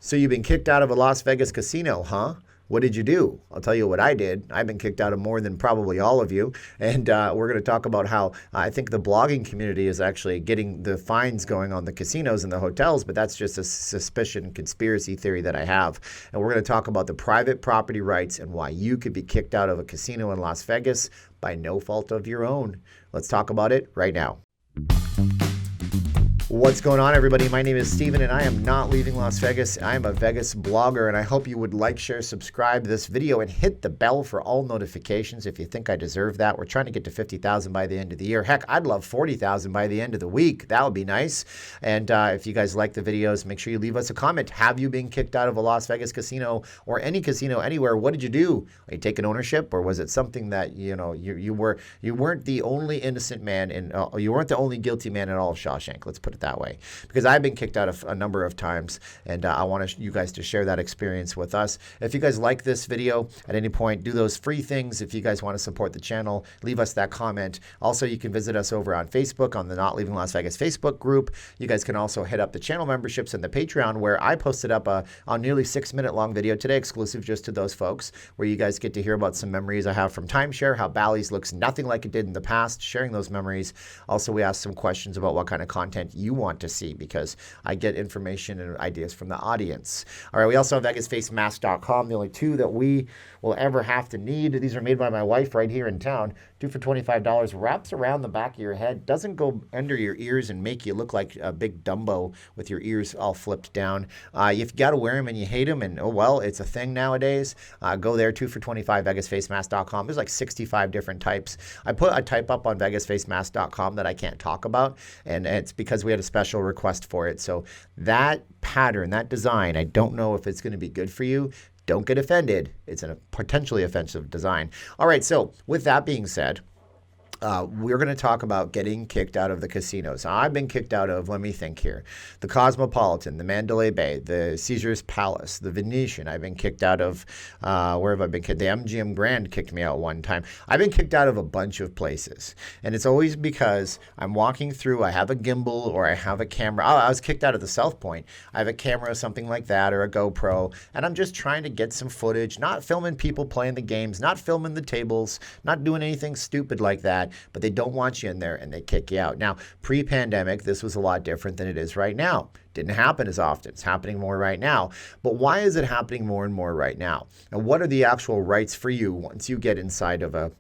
So you've been kicked out of a Las Vegas casino, huh? What did you do? I'll tell you what I did. I've been kicked out of more than probably all of you. And we're going to talk about how I think the blogging community is actually getting the fines going on the casinos and the hotels, but that's just a suspicion, conspiracy theory that I have. And we're going to talk about the private property rights and why you could be kicked out of a casino in Las Vegas by no fault of your own. Let's talk about it right now. What's going on, everybody? My name is Steven, and I am not leaving Las Vegas. I am a Vegas blogger, and I hope you would like, share, subscribe to this video, and hit the bell for all notifications if you think I deserve that. We're trying to get to 50,000 by the end of the year. Heck, I'd love 40,000 by the end of the week. That would be nice. And if you guys like the videos, make sure you leave us a comment. Have you been kicked out of a Las Vegas casino or any casino anywhere? What did you do? Are you taking ownership, or was it something that you weren't the only innocent man in you weren't the only guilty man in all of Shawshank? Let's put it that way, because I've been kicked out a number of times, and I want you guys to share that experience with us. If you guys like this video at any point, do those free things. If you guys want to support the channel, leave us that comment. Also, you can visit us over on Facebook on the Not Leaving Las Vegas Facebook group. You guys can also hit up the channel memberships and the Patreon, where I posted up a nearly 6-minute long video today, exclusive just to those folks, where you guys get to hear about some memories I have from timeshare, how Bally's looks nothing like it did in the past, sharing those memories. Also, we ask some questions about what kind of content you want to see, because I get information and ideas from the audience. All right, we also have VegasFaceMask.com, the only two that we will ever have to need. These are made by my wife right here in town. 2 for $25, wraps around the back of your head, doesn't go under your ears and make you look like a big Dumbo with your ears all flipped down. You've got to wear them and you hate them, and oh well, it's a thing nowadays. Go there, 2 for $25, VegasFaceMask.com. There's like 65 different types. I put a type up on VegasFaceMask.com that I can't talk about, and it's because we had a special request for it. So that pattern, that design, I don't know if it's going to be good for you. Don't get offended. It's a potentially offensive design. All right, so with that being said, we're going to talk about getting kicked out of the casinos. I've been kicked out of, let me think here, the Cosmopolitan, the Mandalay Bay, the Caesars Palace, the Venetian. I've been kicked out of, where have I been kicked? The MGM Grand kicked me out one time. I've been kicked out of a bunch of places. And it's always because I'm walking through, I have a gimbal or I have a camera. Oh, I was kicked out of the South Point. I have a camera, something like that, or a GoPro, and I'm just trying to get some footage, not filming people playing the games, not filming the tables, not doing anything stupid like that. But they don't want you in there, and they kick you out. Now, pre-pandemic, this was a lot different than it is right now. Didn't happen as often. It's happening more right now. But why is it happening more and more right now? And what are the actual rights for you once you get inside of a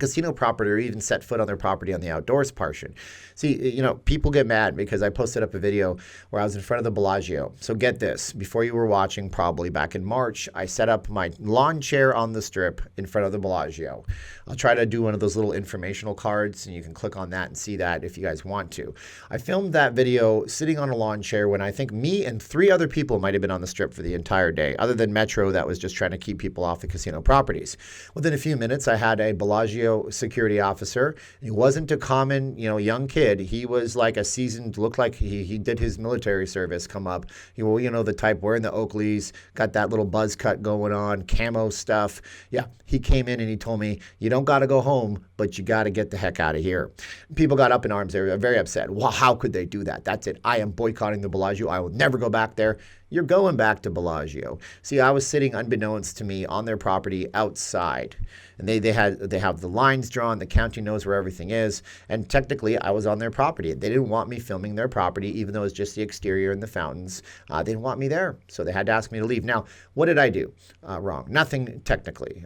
casino property, or even set foot on their property on the outdoors portion? See, people get mad because I posted up a video where I was in front of the Bellagio. So get this, before you were watching, probably back in March, I set up my lawn chair on the strip in front of the Bellagio. I'll try to do one of those little informational cards, and you can click on that and see that if you guys want to. I filmed that video sitting on a lawn chair when I think me and 3 other people might have been on the strip for the entire day, other than Metro that was just trying to keep people off the casino properties. Within a few minutes, I had a Bellagio security officer. He wasn't a common, young kid. He was like a seasoned, looked like he did his military service, come up. The type wearing the Oakleys, got that little buzz cut going on, camo stuff. Yeah, he came in and he told me, you don't got to go home, but you got to get the heck out of here. People got up in arms. They were very upset. Well, how could they do that? That's it. I am boycotting the Bellagio. I will never go back there. You're going back to Bellagio. See, I was sitting unbeknownst to me on their property outside, and they have the lines drawn. The county knows where everything is, and technically I was on their property. They didn't want me filming their property, even though it's just the exterior and the fountains. They didn't want me there, so they had to ask me to leave. Now, what did I do wrong? Nothing technically.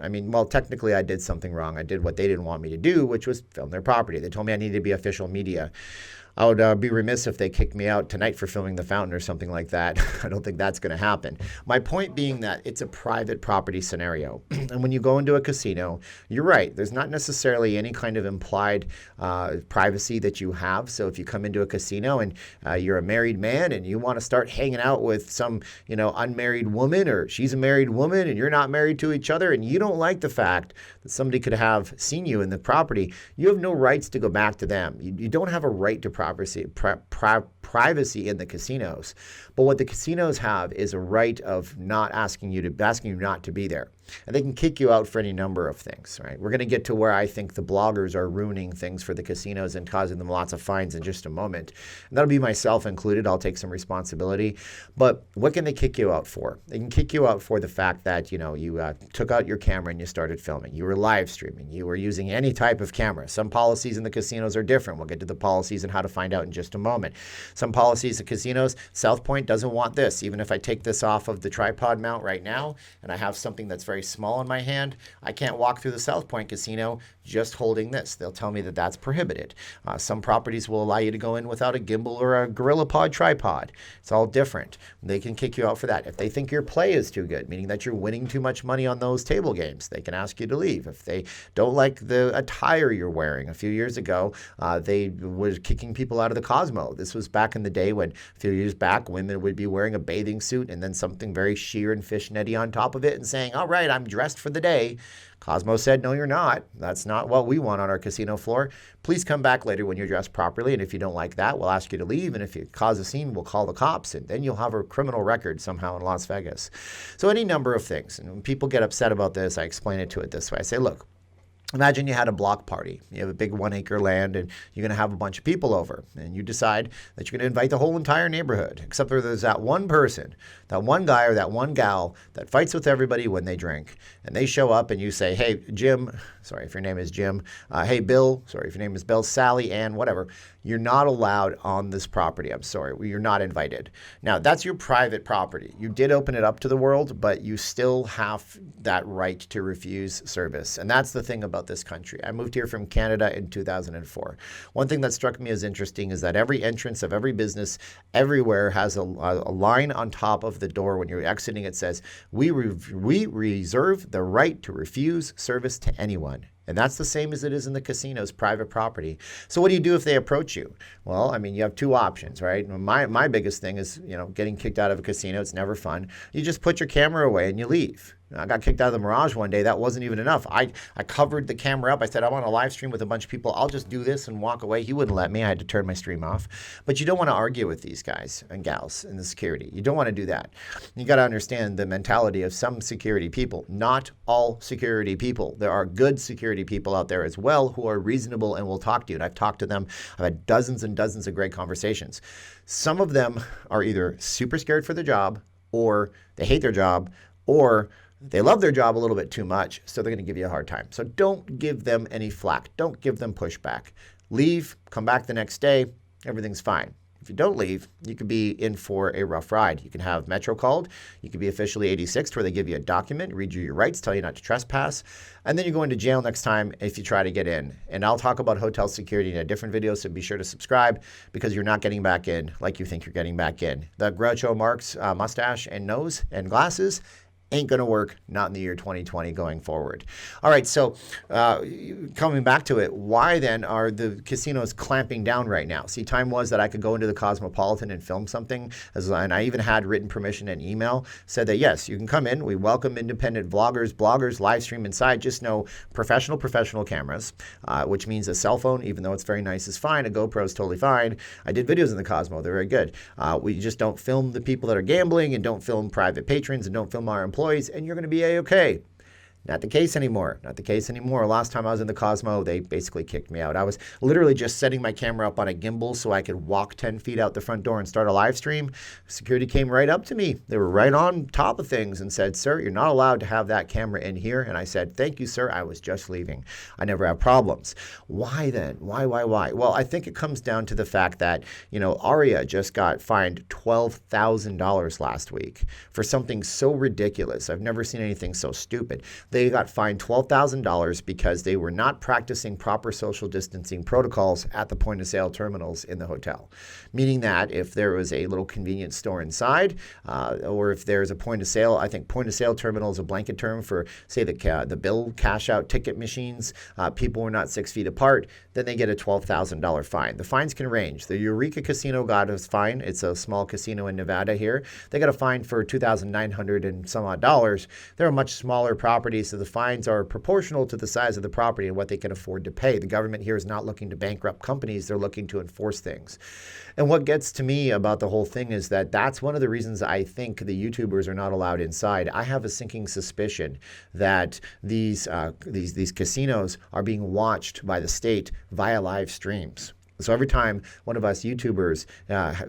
Technically I did something wrong. I did what they didn't want me to do, which was film their property. They told me I needed to be official media. I would be remiss if they kicked me out tonight for filming the fountain or something like that. I don't think that's going to happen. My point being that it's a private property scenario. And when you go into a casino, you're right. There's not necessarily any kind of implied privacy that you have. So if you come into a casino and you're a married man and you want to start hanging out with some, unmarried woman, or she's a married woman and you're not married to each other, and you don't like the fact that somebody could have seen you in the property, you have no rights to go back to them. You don't have a right to privacy in the casinos. But what the casinos have is a right of not asking you not to be there. And they can kick you out for any number of things, right? We're going to get to where I think the bloggers are ruining things for the casinos and causing them lots of fines in just a moment. And that'll be myself included. I'll take some responsibility. But what can they kick you out for? They can kick you out for the fact that, you took out your camera and you started filming. You were live streaming. You were using any type of camera. Some policies in the casinos are different. We'll get to the policies and how to find out in just a moment. Some policies at casinos, South Point doesn't want this. Even if I take this off of the tripod mount right now and I have something that's very small in my hand, I can't walk through the South Point casino just holding this. They'll tell me that that's prohibited. Some properties will allow you to go in without a gimbal or a GorillaPod tripod. It's all different. They can kick you out for that. If they think your play is too good, meaning that you're winning too much money on those table games, they can ask you to leave. If they don't like the attire you're wearing, a few years ago, they were kicking people out of the Cosmo. This was back in the day when, a few years back, women would be wearing a bathing suit and then something very sheer and fishnetty on top of it and saying, all right, I'm dressed for the day. Cosmo said, no, you're not. That's not what we want on our casino floor. Please come back later when you're dressed properly. And if you don't like that, we'll ask you to leave. And if you cause a scene, we'll call the cops. And then you'll have a criminal record somehow in Las Vegas. So any number of things. And when people get upset about this, I explain it to it this way. I say, look, imagine you had a block party. You have a big 1 acre land and you're going to have a bunch of people over and you decide that you're going to invite the whole entire neighborhood, except for there's that one person, that one guy or that one gal that fights with everybody when they drink. And they show up and you say, hey, Jim, sorry if your name is Jim, hey, Bill, sorry if your name is Bill, Sally, Ann, whatever. You're not allowed on this property. I'm sorry. You're not invited. Now, that's your private property. You did open it up to the world, but you still have that right to refuse service. And that's the thing about this country. I moved here from Canada in 2004. One thing that struck me as interesting is that every entrance of every business everywhere has a line on top of the door. When you're exiting, it says, we reserve the right to refuse service to anyone. And that's the same as it is in the casino's private property. So what do you do if they approach you? Well, I mean, you have two options, right? My biggest thing is, getting kicked out of a casino. It's never fun. You just put your camera away and you leave. I got kicked out of the Mirage one day. That wasn't even enough. I covered the camera up. I said, I'm on a live stream with a bunch of people. I'll just do this and walk away. He wouldn't let me. I had to turn my stream off. But you don't want to argue with these guys and gals in the security. You don't want to do that. You got to understand the mentality of some security people. Not all security people. There are good security people out there as well who are reasonable and will talk to you. And I've talked to them. I've had dozens and dozens of great conversations. Some of them are either super scared for their job, or they hate their job, or they love their job a little bit too much, so they're going to give you a hard time. So don't give them any flack. Don't give them pushback. Leave, come back the next day, everything's fine. If you don't leave, you could be in for a rough ride. You can have Metro called. You could be officially 86th, where they give you a document, read you your rights, tell you not to trespass, and then you go into jail next time if you try to get in. And I'll talk about hotel security in a different video, so be sure to subscribe, because you're not getting back in like you think you're getting back in. The Groucho Marx mustache and nose and glasses ain't going to work, not in the year 2020 going forward. All right, so coming back to it, why then are the casinos clamping down right now? See, time was that I could go into the Cosmopolitan and film something, and I even had written permission and email, said that, yes, you can come in. We welcome independent vloggers, bloggers, live stream inside. Just know professional cameras, which means a cell phone, even though it's very nice, is fine. A GoPro is totally fine. I did videos in the Cosmo. They're very good. We just don't film the people that are gambling, and don't film private patrons, and don't film our employees, and you're going to be A-okay. Not the case anymore. Not the case anymore. Last time I was in the Cosmo, they basically kicked me out. I was literally just setting my camera up on a gimbal so I could walk 10 feet out the front door and start a live stream. Security came right up to me. They were right on top of things and said, sir, you're not allowed to have that camera in here. And I said, thank you, sir. I was just leaving. I never have problems. Why then? Why? Well, I think it comes down to the fact that, Aria just got fined $12,000 last week for something so ridiculous. I've never seen anything so stupid. They got fined $12,000 because they were not practicing proper social distancing protocols at the point of sale terminals in the hotel. Meaning that if there was a little convenience store inside, or if there's a point of sale, I think point of sale terminal is a blanket term for, say, the bill cash out ticket machines, people were not 6 feet apart, then they get a $12,000 fine. The fines can range. The Eureka Casino got a fine. It's a small casino in Nevada here. They got a fine for $2,900 and some odd dollars. There are much smaller properties property, so the fines are proportional to the size of the property and what they can afford to pay. The government here is not looking to bankrupt companies. They're looking to enforce things. And what gets to me about the whole thing is that that's one of the reasons I think the YouTubers are not allowed inside. I have a sinking suspicion that these casinos are being watched by the state via live streams. So every time one of us YouTubers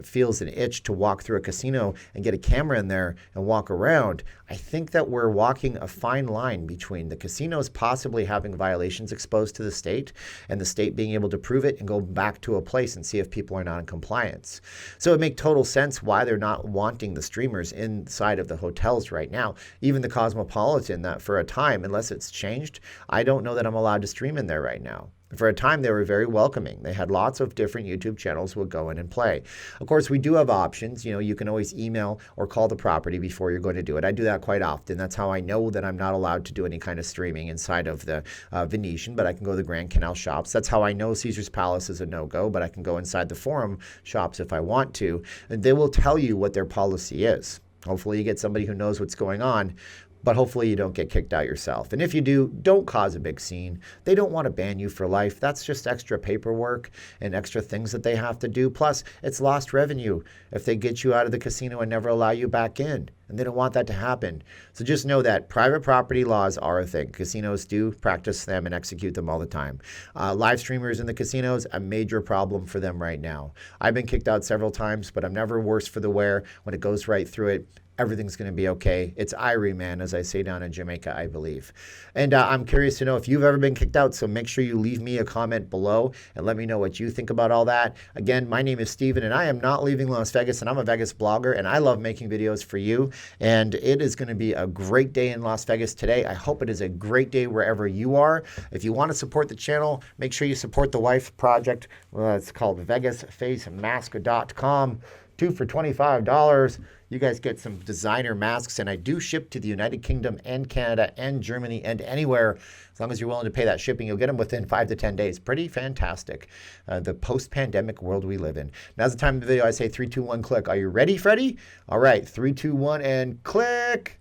feels an itch to walk through a casino and get a camera in there and walk around, I think that we're walking a fine line between the casinos possibly having violations exposed to the state and the state being able to prove it and go back to a place and see if people are not in compliance. So it makes total sense why they're not wanting the streamers inside of the hotels right now. Even the Cosmopolitan, that for a time, unless it's changed, I don't know that I'm allowed to stream in there right now. For a time, they were very welcoming. They had lots of different YouTube channels would go in and play. Of course, we do have options. You can always email or call the property before you're going to do it. I do that quite often. That's how I know that I'm not allowed to do any kind of streaming inside of the Venetian, but I can go to the Grand Canal shops. That's how I know Caesar's Palace is a no-go, but I can go inside the Forum shops if I want to. And they will tell you what their policy is. Hopefully, you get somebody who knows what's going on. But hopefully you don't get kicked out yourself. And if you do, don't cause a big scene. They don't want to ban you for life. That's just extra paperwork and extra things that they have to do. Plus, it's lost revenue if they get you out of the casino and never allow you back in. And they don't want that to happen. So just know that private property laws are a thing. Casinos do practice them and execute them all the time. Live streamers in the casinos, a major problem for them right now. I've been kicked out several times, but I'm never worse for the wear. When it goes right through it, everything's going to be okay. It's Irie, man, as I say down in Jamaica, I believe. And I'm curious to know if you've ever been kicked out, so make sure you leave me a comment below and let me know what you think about all that. Again, my name is Steven, and I am not leaving Las Vegas, and I'm a Vegas blogger, and I love making videos for you. And it is going to be a great day in Las Vegas today. I hope it is a great day wherever you are. If you want to support the channel, make sure you support the Wife Project. Well, it's called VegasFaceMask.com. 2 for $25. You guys get some designer masks, and I do ship to the United Kingdom and Canada and Germany and anywhere. As long as you're willing to pay that shipping, you'll get them within 5 to 10 days. Pretty fantastic. The post-pandemic world we live in. Now's the time of the video. I say 3, 2, 1, click. Are you ready, Freddie? All right, 3, 2, 1, and click.